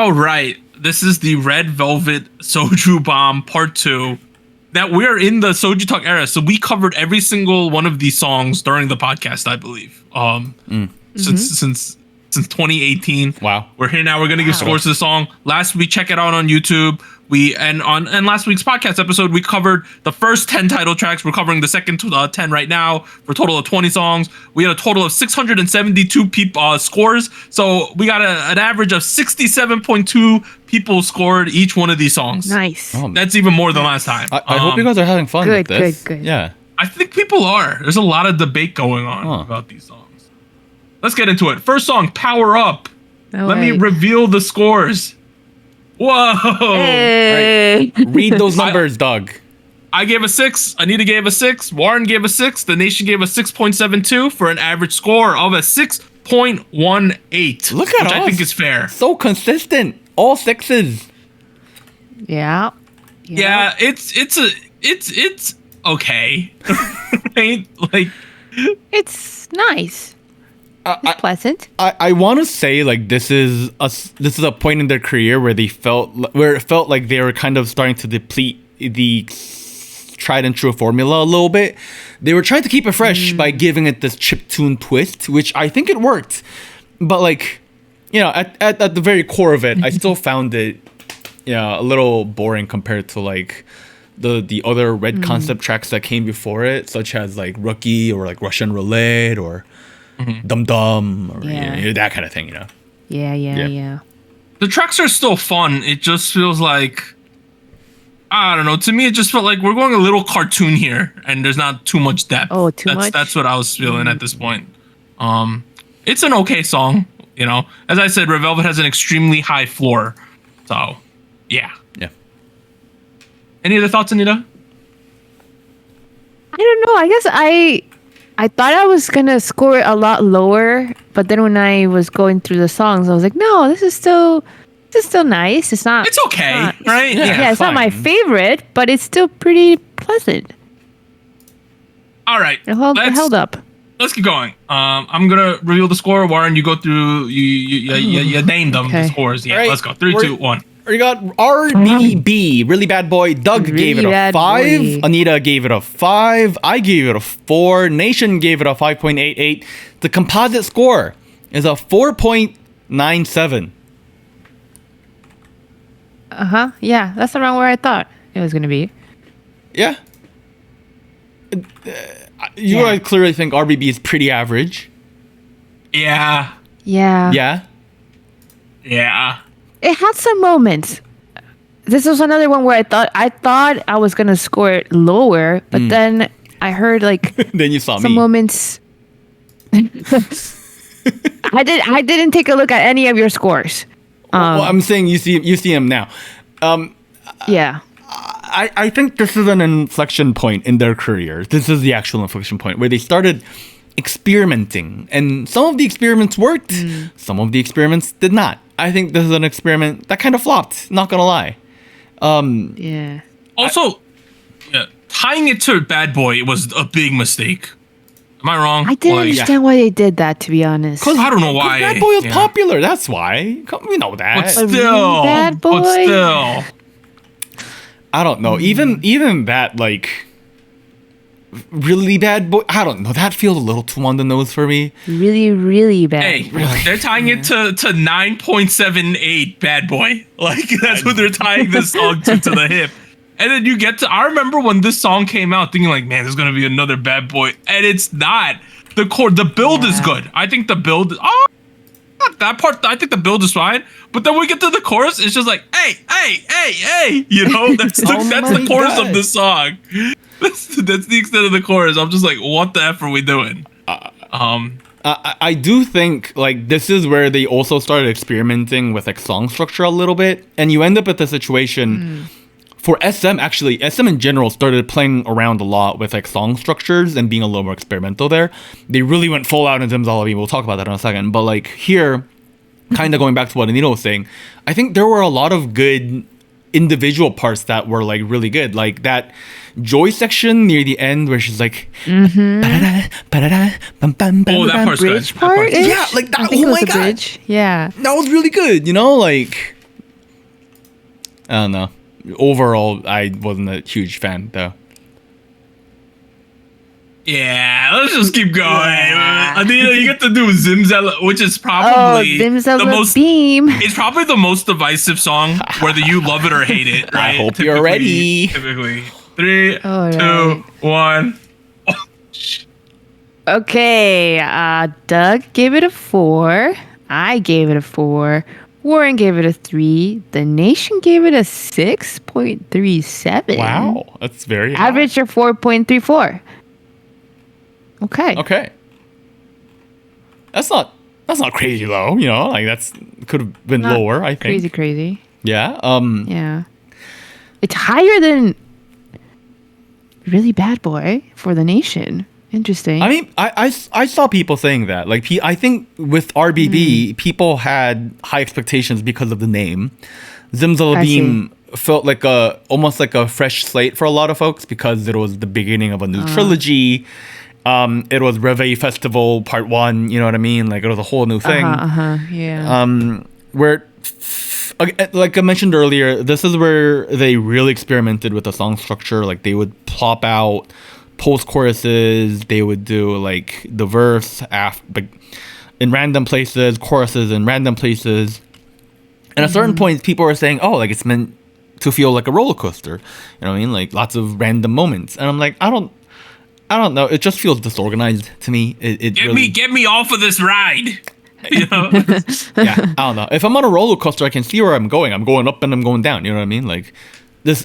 All right. This is the Red Velvet Soju Bomb Part 2. Now, we're in the SojuTalk era, so we covered every single one of these songs during the podcast, I believe. Since 2018. Wow. We're here now. We're going to give scores to the song. Last week, check it out on YouTube. And last week's podcast episode, we covered the first 10 title tracks. We're covering the second 10 right now for a total of 20 songs. We had a total of 672 scores. So we got an average of 67.2 people scored each one of these songs. Nice. That's even more than last time. I hope you guys are having fun with this. Good. Yeah. I think people are. There's a lot of debate going on about these songs. Let's get into it. First song, Power Up. Let me reveal the scores. Whoa! Hey. Right. Read those numbers, Doug. I gave a 6. Anita gave a 6. Warren gave a 6. The Nation gave a 6.72 for an average score of a 6.18. Look at which us. I think is fair. So consistent. All sixes. Yeah. Yeah, it's okay. Right? Like, it's nice. It's pleasant. I want to say like this is a point in their career where it felt like they were kind of starting to deplete the tried and true formula a little bit. They were trying to keep it fresh by giving it this chiptune twist, which I think it worked. But like, you know, at the very core of it, I still found it a little boring compared to like the other Red concept tracks that came before it, such as like Rookie or like Russian Roulette or Dum Dum or that kind of thing, you know. Yeah. the tracks are still fun. It just feels like, I don't know. To me, it just felt like we're going a little cartoon here, and there's not too much depth. Oh, too much? That's what I was feeling at this point. It's an okay song, you know. As I said, Red Velvet has an extremely high floor, so yeah. Any other thoughts, Anita? I don't know. I guess I thought I was gonna score it a lot lower, but then when I was going through the songs, I was like, no, this is still nice. It's not. It's okay, right? Yeah, it's not my favorite, but it's still pretty pleasant. All right, It held up. Let's keep going. I'm gonna reveal the score. Warren, you go through. You named them the scores. Yeah, right. Let's go. 3, 2, 1. We got RBB, Really Bad Boy. Doug gave it a 5. Anita gave it a 5. I gave it a 4. Nation gave it a 5.88. The composite score is a 4.97. Yeah, that's around where I thought it was gonna be. Yeah. You guys clearly think RBB is pretty average. Yeah. Yeah. It had some moments. This was another one where I thought I was gonna score it lower, but then I heard like Then you saw some me. moments. I didn't take a look at any of your scores. Well, I'm saying you see him now. Yeah. I think this is an inflection point in their career. This is the actual inflection point where they started experimenting, and some of the experiments worked, some of the experiments did not. I think this is an experiment that kind of flopped, not gonna lie. Yeah. Also, tying it to Bad Boy was a big mistake. Am I wrong? I didn't understand why they did that, to be honest. I don't know why. Bad Boy was popular, that's why. We know that. But still, Bad Boy? But still. I don't know. Even that, like, Really Bad Boy, I don't know. That feels a little too on the nose for me. Really, really bad. Hey, they're tying it to 9.78 Bad Boy. Like, that's what they're tying this song to the hip. And then you get to, I remember when this song came out thinking like, man, there's going to be another Bad Boy. And it's not. The build is good. I think the build, that part, I think the build is fine. But then we get to the chorus, it's just like, hey, you know, that's the chorus of the song. That's the extent of the chorus. I'm just like, what the F are we doing? I do think like this is where they also started experimenting with like song structure a little bit, and you end up with a situation for SM. Actually, SM in general started playing around a lot with like song structures and being a little more experimental there. They really went full out in Zimzalabi. We'll talk about that in a second. But like here, kind of going back to what Anita was saying, I think there were a lot of good individual parts that were like really good, like that Joy section near the end where she's like, that part's bridge good. part? yeah, like that. Oh my god, bridge. Yeah, that was really good. You know, like I don't know. Overall, I wasn't a huge fan though. Yeah, let's just keep going. Anita, you get to do Zimzella, which is probably the most Beam. It's probably the most divisive song, whether you love it or hate it. Right? I hope you're ready. Typically, 3, All 2, right. 1. Okay, Doug gave it a 4. I gave it a 4. Warren gave it a 3. The Nation gave it a 6.37. Wow, that's very high. Average of 4.34. Okay. Okay. That's not crazy low, you know, like that's could have been Not lower, I think. Crazy. Yeah. Yeah. It's higher than Really Bad Boy for the Nation. Interesting. I mean, I saw people saying that. Like, I think with RBB, people had high expectations because of the name. Zimzalabim felt like almost like a fresh slate for a lot of folks because it was the beginning of a new trilogy. It was Reveille Festival Part 1. You know what I mean? Like, it was a whole new thing. Yeah. Where, like I mentioned earlier, this is where they really experimented with the song structure. Like, they would plop out post choruses, they would do like the verse in random places, choruses in random places, and at certain points people were saying, oh, like it's meant to feel like a roller coaster, you know what I mean, like lots of random moments, and I'm like, I don't know, it just feels disorganized to me. Get me off of this ride. You know? Yeah, I don't know, if I'm on a roller coaster I can see where I'm going up and I'm going down, you know what I mean, like this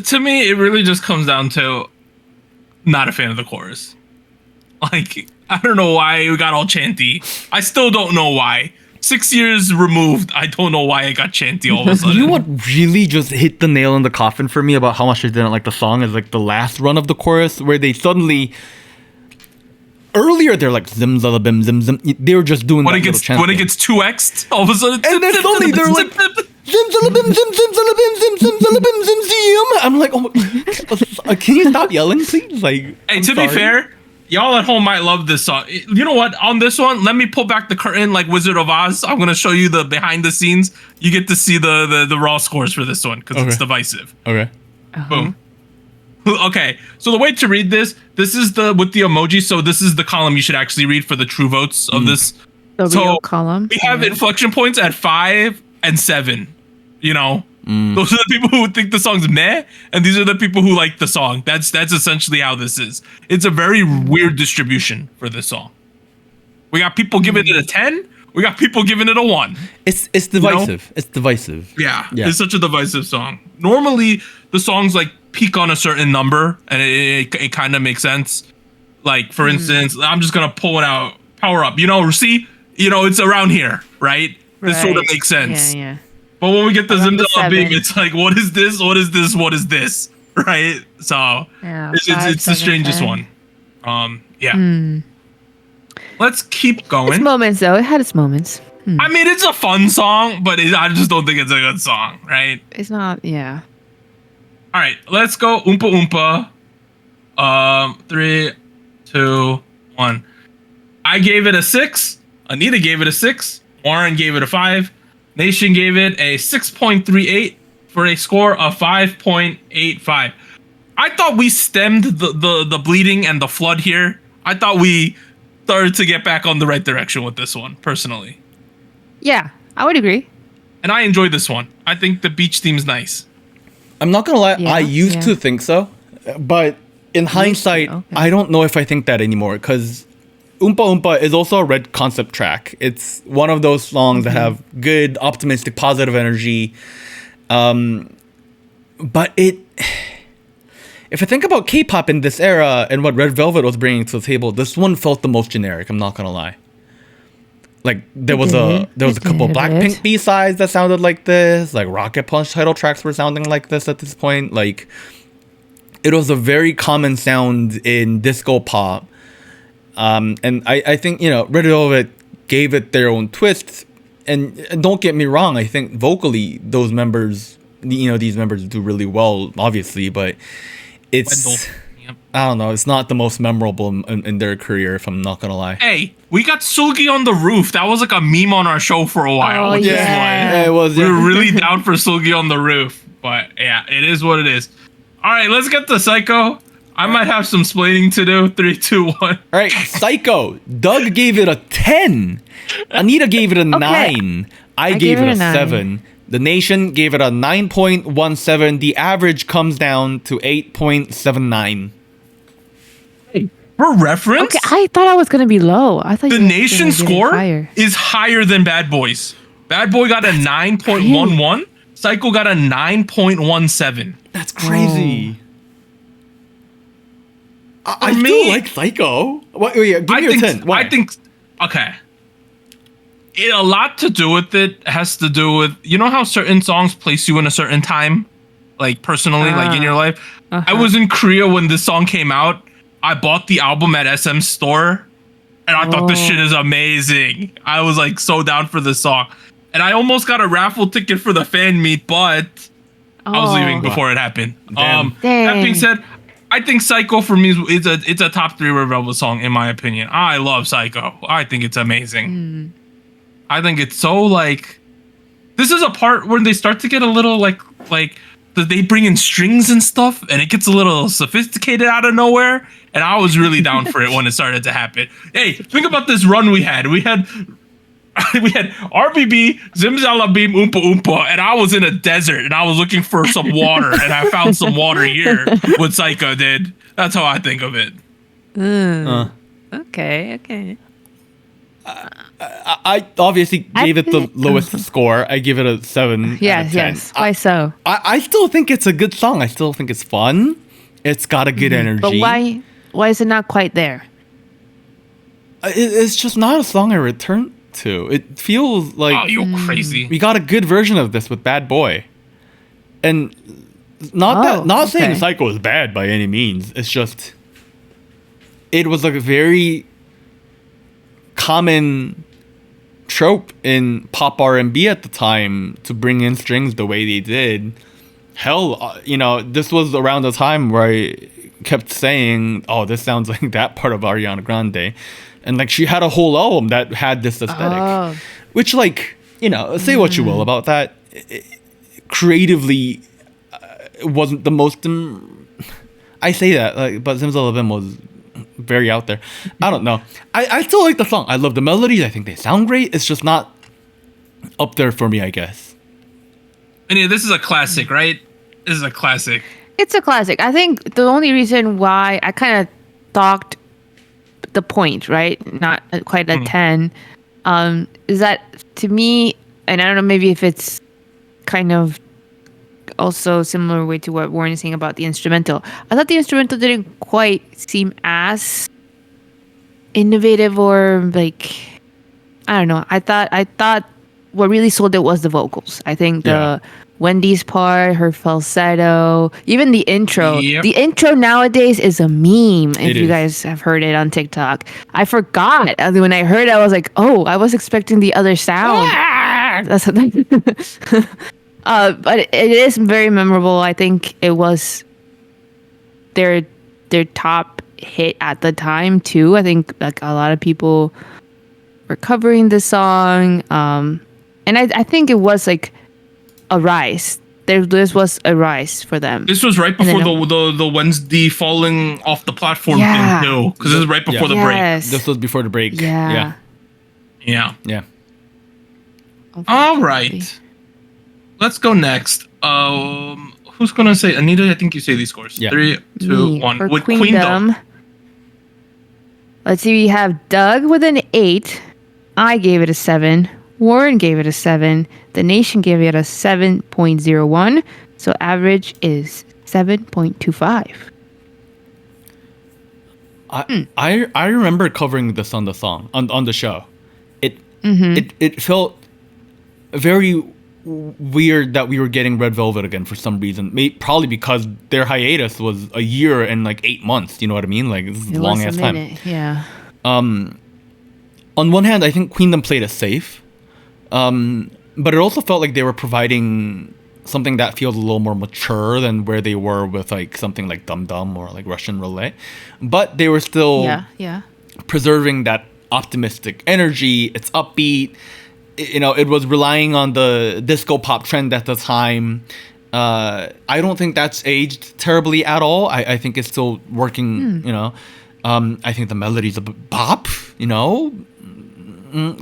to me, it really just comes down to not a fan of the chorus. Like, I don't know why we got all chanty. I still don't know why. 6 years removed, I don't know why it got chanty all of a sudden. You know what really just hit the nail in the coffin for me about how much I didn't like the song is like the last run of the chorus where they suddenly... Earlier, they're like zim zalabim zim zim. They were just doing when that it gets 2x'd, all of a sudden, and then suddenly they're like zim zalabim zim zim zalabim zim zim zalabim zim zim. I'm like, oh, can you stop yelling, please? Like, hey, to be fair, y'all at home might love this song. You know what? On this one, let me pull back the curtain like Wizard of Oz. I'm gonna show you the behind the scenes. You get to see the raw scores for this one because it's divisive. Okay. Boom. Okay, so the way to read this is with the emoji. So this is the column you should actually read for the true votes of this. The real column. We have inflection points at 5 and 7. You know, those are the people who think the song's meh, and these are the people who like the song. That's essentially how this is. It's a very weird distribution for this song. We got people giving it a 10. We got people giving it a 1. It's divisive. You know? It's divisive. Yeah, it's such a divisive song. Normally, the songs like peak on a certain number, and it kind of makes sense. Like, for instance, I'm just gonna pull it out, power up. You know, see, it's around here, right? This sort of makes sense. Yeah. But when we get the Zimzala beam, it's like, what is this? What is this? What is this? Right? So it's the strangest one. Let's keep going. Its moments, though. It had its moments. I mean, it's a fun song, but I just don't think it's a good song, right? It's not. Yeah. All right, let's go Oompa Oompa. 3, 2, 1. I gave it a 6. Anita gave it a 6. Warren gave it a 5. Nation gave it a 6.38 for a score of 5.85. I thought we stemmed the bleeding and the flood here. I thought we started to get back on the right direction with this one, personally. Yeah, I would agree. And I enjoyed this one. I think the beach theme's nice. I'm not gonna lie, I used to think so, but in hindsight, I don't know if I think that anymore, because Oompa Oompa is also a red concept track. It's one of those songs that have good, optimistic, positive energy. But if I think about K-pop in this era and what Red Velvet was bringing to the table, this one felt the most generic, I'm not gonna lie. Like, there was a couple Blackpink B-sides that sounded like this. Like, Rocket Punch title tracks were sounding like this at this point. Like, it was a very common sound in disco pop. And I think, Red Velvet gave it their own twist. And don't get me wrong, I think vocally these members do really well, obviously. But it's... I don't know. It's not the most memorable in their career, if I'm not gonna lie. Hey, we got Sugi on the Roof. That was like a meme on our show for a while. Oh, which is yeah. Yeah, it was. we were really down for Sugi on the Roof. But yeah, it is what it is. All right, let's get to Psycho. I might have some splaining to do. 3, 2, 1. All right, Psycho. Doug gave it a 10. Anita gave it a 9. I gave it a 9. 7. The Nation gave it a 9.17. The average comes down to 8.79. For reference, Okay, I thought I was gonna be low. I thought the you were Nation gonna get it score higher. is higher than Bad Boys. Bad Boy got a 9.11. Psycho got a 9.17. That's crazy. I me- still like Psycho. What, yeah, give me a 10. Why? I think, okay. A lot to do with it has to do with, you know how certain songs place you in a certain time? Like personally, like in your life? I was in Korea when this song came out. I bought the album at SM Store. And I thought this shit is amazing. I was like so down for this song. And I almost got a raffle ticket for the fan meet, but I was leaving before it happened. Damn. That being said, I think Psycho for me is it's a top 3 Red Velvet song in my opinion. I love Psycho. I think it's amazing. I think it's so like, this is a part where they start to get a little like they bring in strings and stuff, and it gets a little sophisticated out of nowhere. And I was really down for it when it started to happen. Hey, think about this run we had. We had RBB, Zimzalabim, Oompa Oompa, and I was in a desert and I was looking for some water, and I found some water here. What Psycho did. That's how I think of it. Okay. I obviously gave it the lowest score. I give it a 7 out of 10. Yes. Why so? I still think it's a good song. I still think it's fun. It's got a good energy. But why is it not quite there? It's just not a song I return to. It feels like Oh, you crazy. we got a good version of this with Bad Boy. And not saying okay. Psycho is bad by any means. It's just it was like a very common trope in pop R&B at the time to bring in strings the way they did. Hell, this was around the time where I kept saying, "Oh, this sounds like that part of Ariana Grande," and like she had a whole album that had this aesthetic, which, like, say what you will about that, creatively, it wasn't the most. I say that, like, but Zimzalabim was very out there. I don't know. I still like the song. I love the melodies. I think they sound great. It's just not up there for me, I guess. And yeah, this is a classic, right? This is a classic. It's a classic. I think the only reason why I kind of docked the point, right? Not quite a 10, is that to me, and I don't know, maybe if it's kind of also similar way to what Warren is saying about the instrumental. I thought the instrumental didn't quite seem as innovative or like, I don't know. I thought what really sold it was the vocals. I think the Wendy's part, her falsetto, even the intro. Yep. The intro nowadays is a meme. If you guys have heard it on TikTok, I forgot. When I heard it, I was like, oh, I was expecting the other sound. That's but it is very memorable. I think it was their top hit at the time too. I think like a lot of people were covering the song, and I think it was like a rise. This was a rise for them. This was right before the Wednesday falling off the platform thing too, because this is right before the break. This was before the break. Yeah. All right. Let's go next. Who's gonna say? Anita, I think you say these scores. Yeah. 3, 2, 1. For With Queendom. Let's see. We have Doug with an 8. I gave it a 7. Warren gave it a 7. The Nation gave it a 7.01. So average is 7.25. I remember covering this on the show. It felt very weird that we were getting Red Velvet again for some reason. Probably because their hiatus was a year and like 8 months. You know what I mean? Like, this is a long ass time. Yeah. On one hand, I think Queendom played it safe, but it also felt like they were providing something that feels a little more mature than where they were with like something like Dum Dum or like Russian Roulette, but they were still preserving that optimistic energy. It's upbeat. It was relying on the disco pop trend at the time. I don't think that's aged terribly at all. I think it's still working. I think the melody's a bop.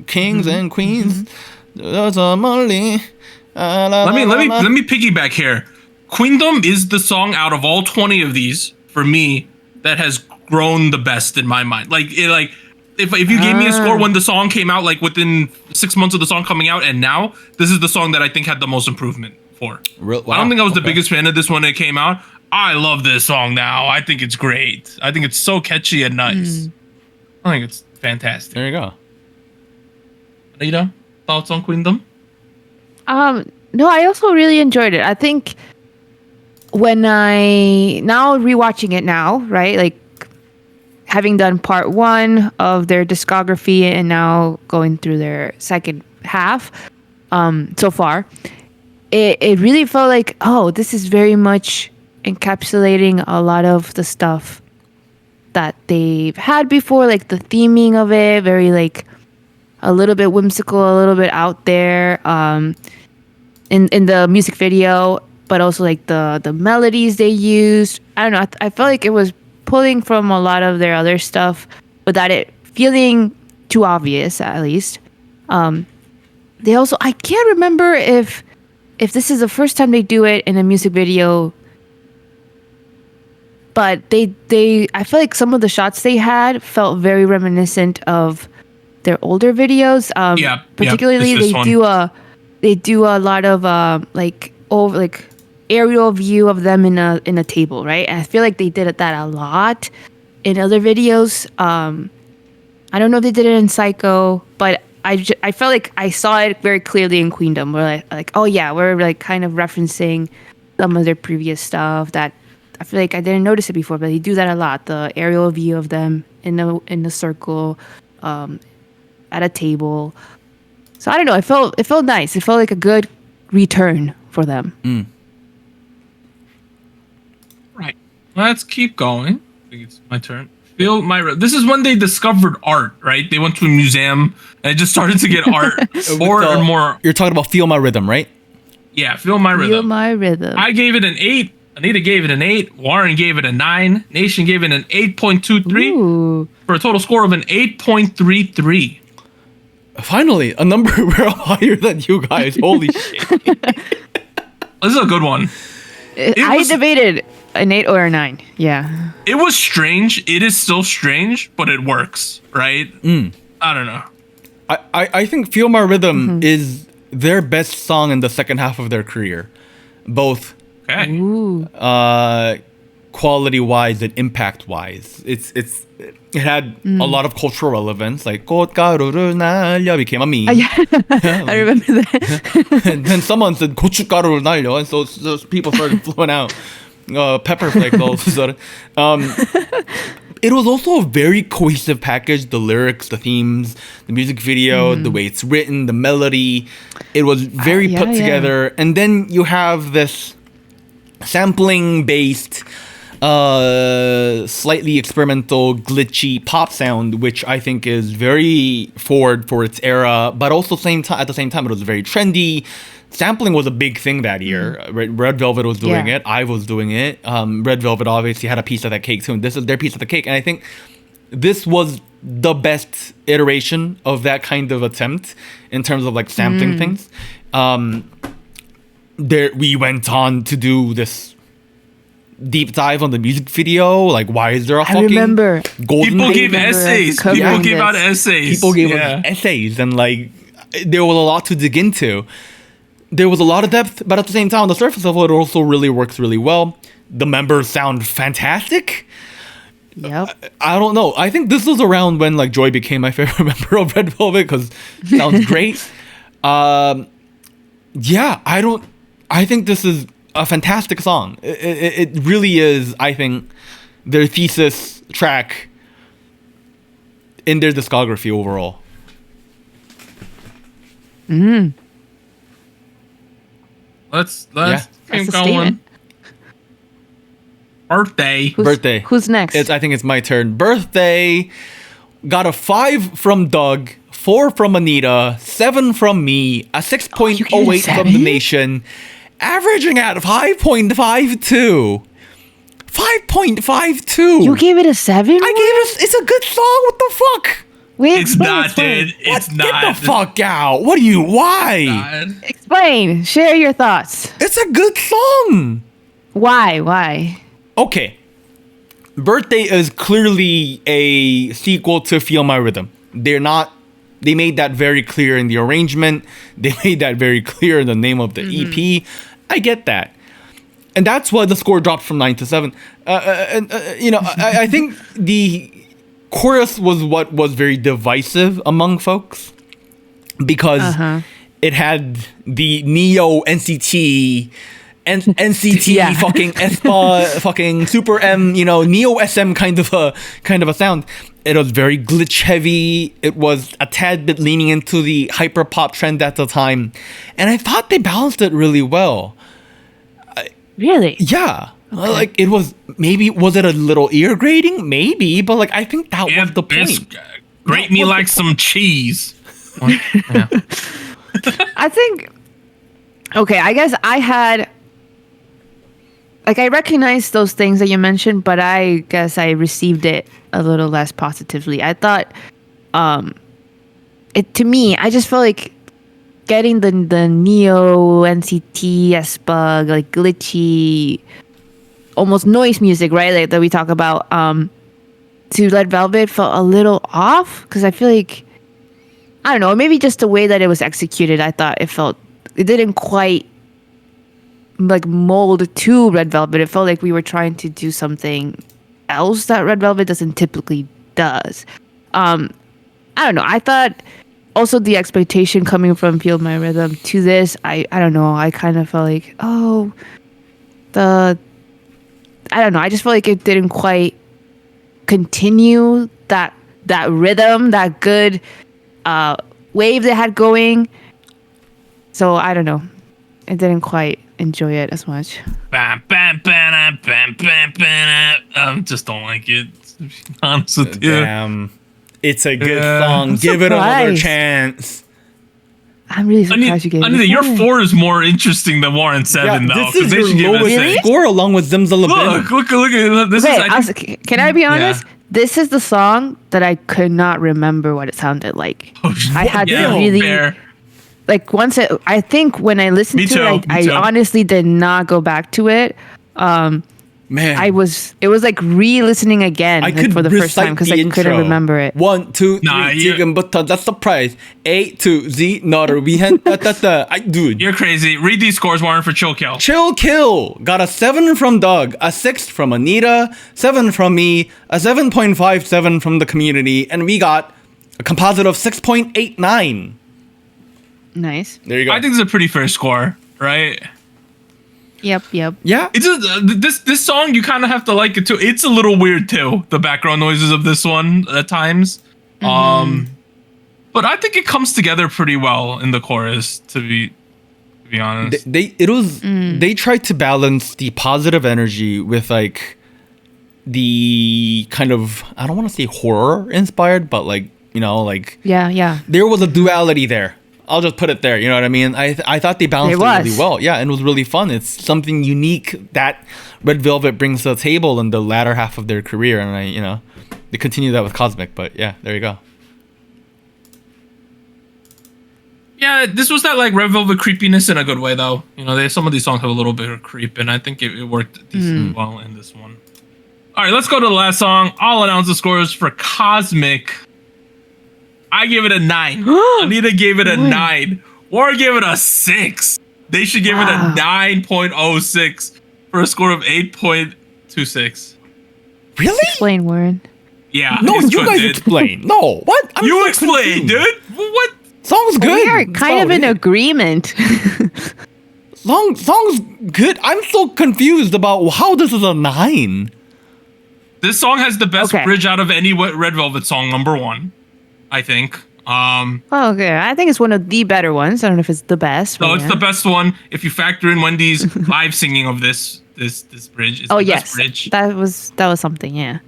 Kings and queens. Let me piggyback here. Queendom is the song out of all 20 of these for me that has grown the best in my mind. If you gave me a score when the song came out, like within 6 months of the song coming out, and now, this is the song that I think had the most improvement for. Wow. I don't think I was the biggest fan of this when it came out. I love this song now. I think it's great. I think it's so catchy and nice. I think it's fantastic. There you go. Anita, thoughts on Queendom? No, I also really enjoyed it. I think when now rewatching it now, right? Like having done part 1 of their discography and now going through their second half, so far, it really felt like, oh, this is very much encapsulating a lot of the stuff that they've had before, like the theming of it, very like a little bit whimsical, a little bit out there, in the music video, but also like the melodies they used. I don't know. I felt like it was pulling from a lot of their other stuff without it feeling too obvious, at least. They also, I can't remember if this is the first time they do it in a music video, but I feel like some of the shots they had felt very reminiscent of their older videos. Particularly they do a lot of aerial view of them in a table, right? And I feel like they did that a lot in other videos. I don't know if they did it in Psycho, but I felt like I saw it very clearly in Queendom. We're like, oh yeah, we're like kind of referencing some of their previous stuff that I feel like I didn't notice it before, but they do that a lot. The aerial view of them in the circle, at a table. So I don't know. It felt nice. It felt like a good return for them. Right. Let's keep going. I think it's my turn. This is when they discovered art, right? They went to a museum and just started to get art more and more. You're talking about Feel My Rhythm, right? Yeah, Feel My Rhythm. Feel My Rhythm. I gave it an 8. Anita gave it an 8. Warren gave it a 9. Nation gave it an 8.23 for a total score of an 8.33. Finally, a number we're higher than you guys. Holy shit. This is a good one. I debated an 8 or a 9. Yeah. It was strange. It is still strange, but it works, right? I don't know. I think Feel My Rhythm is their best song in the second half of their career. Both quality wise and impact wise. It had a lot of cultural relevance, like 꽃가루를 날려 became a meme. I remember that. And then someone said 고춧가루를 날려, and so people started flowing out pepper flakes all of a sudden. It was also a very cohesive package. The lyrics, the themes, the music video, the way it's written, the melody. It was very put together. And then you have this sampling-based, slightly experimental, glitchy pop sound, which I think is very forward for its era, but also at the same time, it was very trendy. Sampling was a big thing that year. Red Velvet was doing it. I was doing it. Red Velvet obviously had a piece of that cake too. And this is their piece of the cake. And I think this was the best iteration of that kind of attempt in terms of like sampling things. We went on to do this deep dive on the music video. Like, why is there a fucking golden? People gave essays. People gave out essays. People gave us essays, and like there was a lot to dig into. There was a lot of depth, but at the same time, on the surface level, it also really works really well. The members sound fantastic. Yep. I don't know. I think this was around when like Joy became my favorite member of Red Velvet because it sounds great. I think this is a fantastic song. It really is, I think, their thesis track in their discography overall. Let's That's keep a going. statement. Birthday. Birthday. Who's next? I think it's my turn. Birthday. Got a 5 from Doug, 4 from Anita, 7 from me, a 6.08 from the 7? nation, averaging at 5.52. 5.52. You gave it a 7? I gave it. It's a good song. What the fuck? Wait, It's explain, not, explain. dude. It's What? not. Get the fuck out. What are you? Why? God. Explain. Share your thoughts. It's a good song. Why? Okay. Birthday is clearly a sequel to Feel My Rhythm. They made that very clear in the arrangement. They made that very clear in the name of the EP. I get that. And that's why the score dropped from 9 to 7. I think the chorus was what was very divisive among folks. Because it had the Neo NCT NCT Yeah. fucking aespa fucking super M, Neo SM kind of a sound. It was very glitch heavy. It was a tad bit leaning into the hyper pop trend at the time, and I thought they balanced it really well. Really? Yeah. Like it was it a little ear grating? Maybe, but like I think that was the point. Grate me like some cheese. Yeah. I think. Okay, I guess I had. Like I recognized those things that you mentioned, but I guess I received it a little less positively. I thought, to me, I just felt like getting the Neo NCT aespa, like glitchy, almost noise music, right? Like that we talk about. To Red Velvet felt a little off because I feel like, I don't know, maybe just the way that it was executed. I thought it didn't quite like mold to Red Velvet. It felt like we were trying to do something else that Red Velvet doesn't typically does. I don't know. I thought also the expectation coming from Feel My Rhythm to this, I don't know. I kind of felt like, I don't know. I just felt like it didn't quite continue that rhythm, that good wave they had going. So I don't know. I didn't quite enjoy it as much. Just don't like it. To be honest with you. Damn. It's a good Yeah. song. I'm Give it another surprised. chance. I'm really surprised you gave Anita, it. your 4 is more interesting than Warren 7, though. this 'cause is they should your give it a lowest 6. score along with Zimzalabim. Look at this. Okay, can I be honest? This is the song that I could not remember what it sounded like. I had to really fair. like I think when I listened Me to too, it, me I too. honestly did not go back to it. Man, it was like re-listening again I like, could for the first time because I couldn't remember it. 1, 2, 3, Nah, you- 지금부터 the surprise. A to Z, 너를 위한 따따따. Dude. You're crazy. Read these scores, Warren, for Chill Kill. Chill Kill got a 7 from Doug, a 6 from Anita, 7 from me, a 7.57 from the community, and we got a composite of 6.89. Nice. There you go. I think it's a pretty fair score, right? Yep. yeah. It's this song, you kind of have to like it too. It's a little weird too, the background noises of this one at times. But I think it comes together pretty well in the chorus, to be honest. They tried to balance the positive energy with like the kind of, I don't want to say horror inspired, but like, like Yeah. there was a duality there. I'll just put it there. You know what I mean? I thought they balanced it really well. Yeah, and it was really fun. It's something unique that Red Velvet brings to the table in the latter half of their career, and they continue that with Cosmic. But yeah, there you go. Yeah, this was that like Red Velvet creepiness in a good way, though. Some of these songs have a little bit of creep, and I think it worked decently well in this one. All right, let's go to the last song. I'll announce the scores for Cosmic. I give it a 9. Anita gave it a 9. Warren gave it a 6. They should give it a 9.06 for a score of 8.26. Really? Explain, Warren. Yeah. No, it's you good, guys dude. explain. No, what? I'm You so explain, confused. dude. What? Song's good. We are That's kind of about in it. agreement. Song's good. I'm so confused about how this is a 9. This song has the best Okay. bridge out of any Red Velvet song, number 1, I think. Oh, okay. I think it's one of the better ones. I don't know if it's the best. No, it's the best one if you factor in Wendy's live singing of this bridge. It's Oh the yes, best bridge. that was something. Yeah.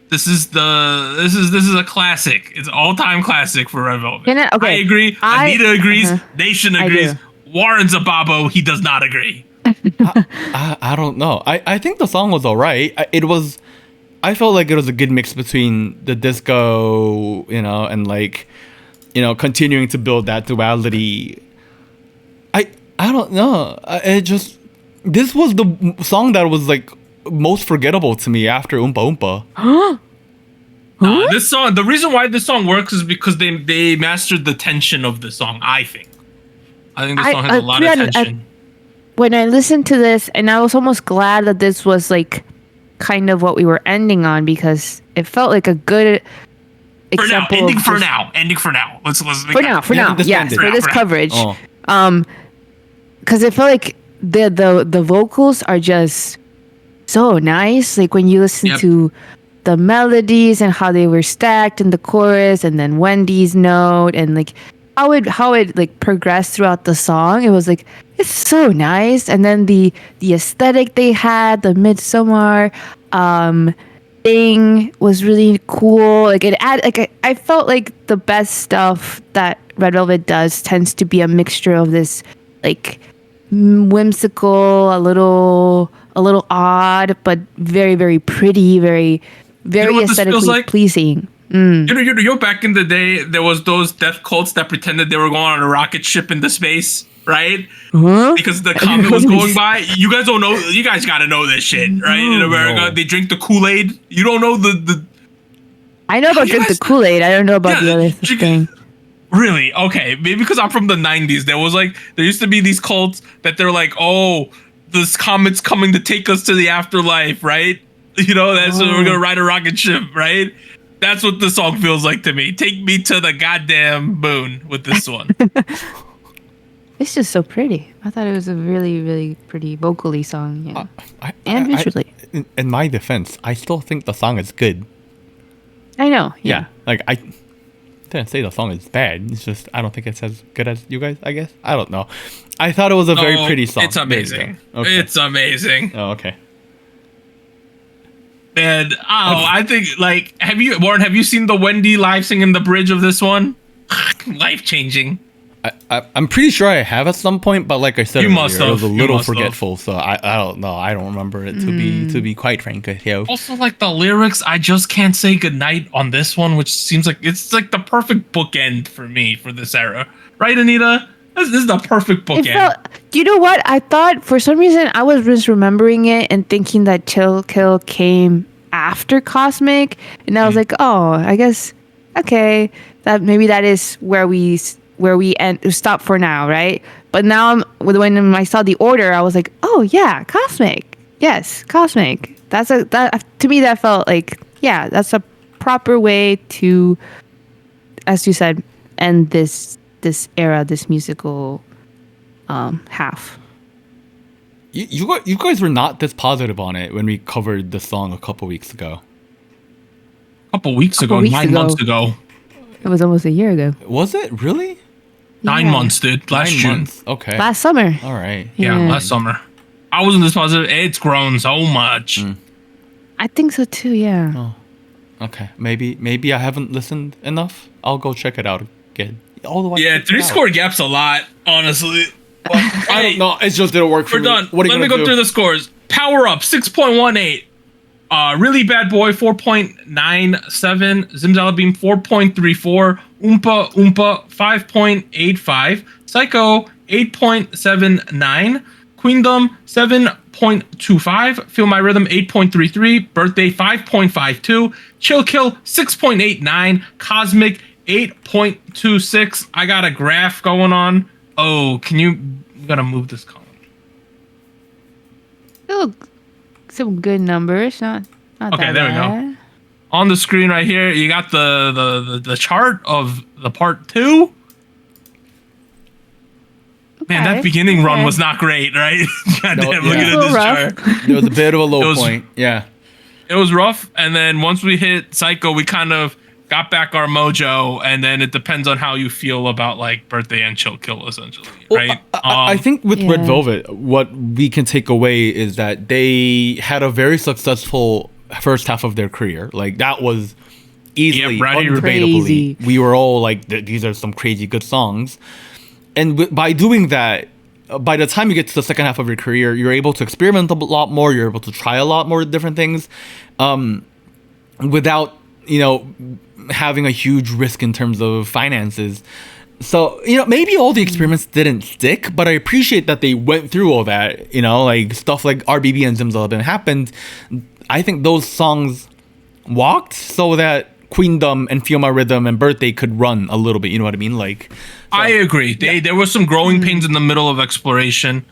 This is a classic. It's an all-time classic for Red Velvet. Okay. I agree. Anita agrees. Nation I agrees. do. Warren's a babo. He does not agree. I don't know. I think the song was alright. I felt like it was a good mix between the disco, and like, continuing to build that duality. I don't know. This was the song that was like most forgettable to me after Oompa Oompa. This song, the reason why this song works is because they mastered the tension of the song. I think this song has a lot of tension. When I listened to this, and I was almost glad that this was like kind of what we were ending on, because it felt like a good example. Ending for now. Let's for now. Yes, for this coverage. Oh. Because it felt like the vocals are just so nice. Like when you listen to the melodies and how they were stacked in the chorus, and then Wendy's note, and like how it like progressed throughout the song. It was like, it's so nice. And then the aesthetic they had, the midsummer thing was really cool. Like it I felt like the best stuff that Red Velvet does tends to be a mixture of this like whimsical, a little odd, but very, very pretty, very aesthetically pleasing. You know, back in the day, there was those death cults that pretended they were going on a rocket ship into space, right? Huh? Because the comet was going by. You guys don't know. You guys got to know this shit, right? In America, they drink the Kool-Aid. You don't know the. I know about drink the Kool-Aid. I don't know about the other thing. Really? Okay. Maybe because I'm from the 90s. There used to be these cults that they're like, oh, this comet's coming to take us to the afterlife, right? You know, that's what we're gonna ride a rocket ship, right? That's what the song feels like to me. Take me to the goddamn moon with this one. It's just so pretty. I thought it was a really, really pretty vocally song, and visually. In my defense, I still think the song is good. I know. Yeah. Like I didn't say the song is bad. It's just I don't think it's as good as you guys. I guess I don't know. I thought it was a very pretty song. It's amazing. Okay. It's amazing. Oh, okay. And I think Warren, have you seen the Wendy live singing the bridge of this one? Life-changing. I'm pretty sure I have at some point, but like I said, You must have. I was a little forgetful, so I don't know. I don't remember it to be quite frank with you. Also, like the lyrics, I just can't say goodnight on this one, which seems like it's like the perfect bookend for me for this era, right, Anita? This is the perfect bookend. You know what? I thought for some reason I was just remembering it and thinking that Chill Kill came after Cosmic, and I was like, oh, I guess okay, that maybe that is where we stop for now, right? But now when I saw the order, I was like, oh yeah, Cosmic, yes, Cosmic. That to me that felt like that's a proper way to, as you said, end this era, this musical half. You guys were not this positive on it when we covered the song a couple weeks ago. 9 months ago. It was almost a year ago. Was it really? 9 months, dude. Last June. Months. Okay. Last summer. All right. Yeah, last summer. I wasn't this positive. It's grown so much. I think so too. Yeah. Oh. Okay. Maybe I haven't listened enough. I'll go check it out again. Yeah, 3 score gaps a lot, honestly. I don't know. It just didn't work for me. We're done. What are you Let me go through the scores. Power Up 6.18. Really Bad Boy 4.97. Zimzalabim 4.34. Oompa Oompa 5.85. Psycho 8.79. Queendom 7.25. Feel My Rhythm 8.33. Birthday 5.52. Chill Kill 6.89. Cosmic 8.26. I got a graph going on. Oh, you gotta move this column. Still some good numbers, not okay, that there bad. we go. On the screen right here, you got the chart of the part 2. Man, that beginning run was not great, right? Goddamn, looking at this chart. There was a bit of a low point. Yeah. It was rough, and then once we hit Psycho, we kind of got back our mojo, and then it depends on how you feel about like Birthday and Chill Kill, essentially, right? I think with Red Velvet, what we can take away is that they had a very successful first half of their career. Like that was easily, undebatably, Crazy. we were all like, these are some crazy good songs. And by doing that, by the time you get to the second half of your career, you're able to experiment a lot more. You're able to try a lot more different things, without having a huge risk in terms of finances. So maybe all the experiments didn't stick, but I appreciate that they went through all that. Like stuff like RBB and Zimzalabim happened. I think those songs walked so that Queendom and Feel My Rhythm and Birthday could run a little bit. You know what I mean? Like, I agree. There was some growing pains in the middle of exploration,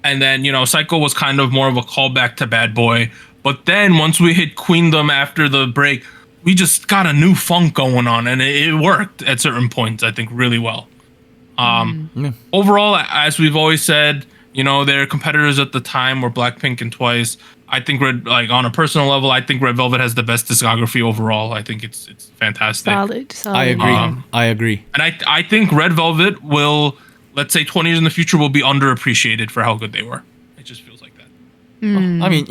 and then Psycho was kind of more of a callback to Bad Boy. But then once we hit Queendom after the break, we just got a new funk going on, and it worked at certain points, I think, really well. Overall, as we've always said, their competitors at the time were Blackpink and Twice. I think on a personal level, I think Red Velvet has the best discography overall. I think it's fantastic. Solid. I agree. And I think Red Velvet will, let's say 20 years in the future, will be underappreciated for how good they were. It just feels like that. I mean,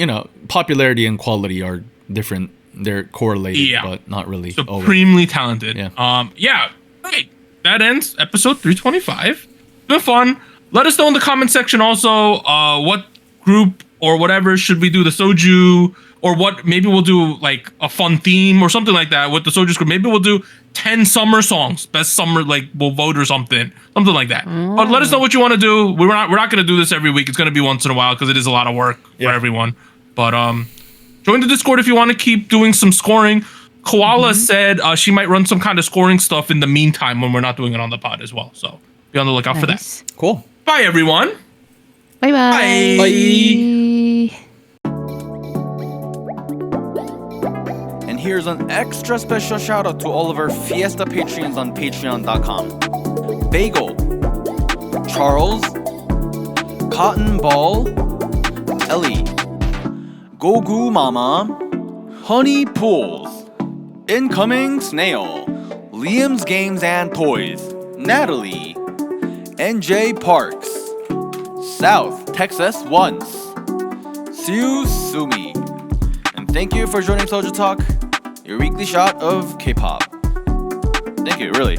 popularity and quality are different. They're correlated, but not really. Supremely talented. Yeah. Great. That ends episode 325. Been fun. Let us know in the comment section also what group or whatever should we do the Soju, or what maybe we'll do like a fun theme or something like that with the Soju group. Maybe we'll do 10 summer songs, best summer, like we'll vote or something like that. But let us know what you want to do. We're not going to do this every week. It's going to be once in a while because it is a lot of work for everyone. But join the Discord if you want to keep doing some scoring. Koala said she might run some kind of scoring stuff in the meantime when we're not doing it on the pod as well. So be on the lookout for that. Cool. Bye, everyone. Bye-bye. Bye. And here's an extra special shout out to all of our Fiesta Patreons on patreon.com. Bagel, Charles, Cotton Ball, Ellie, Gogu Mama, Honey Pools, Incoming Snail, Liam's Games and Toys, Natalie, NJ Parks, South Texas Once, Siu Sumi. And thank you for joining SojuTalk, your weekly shot of K-pop. Thank you, really.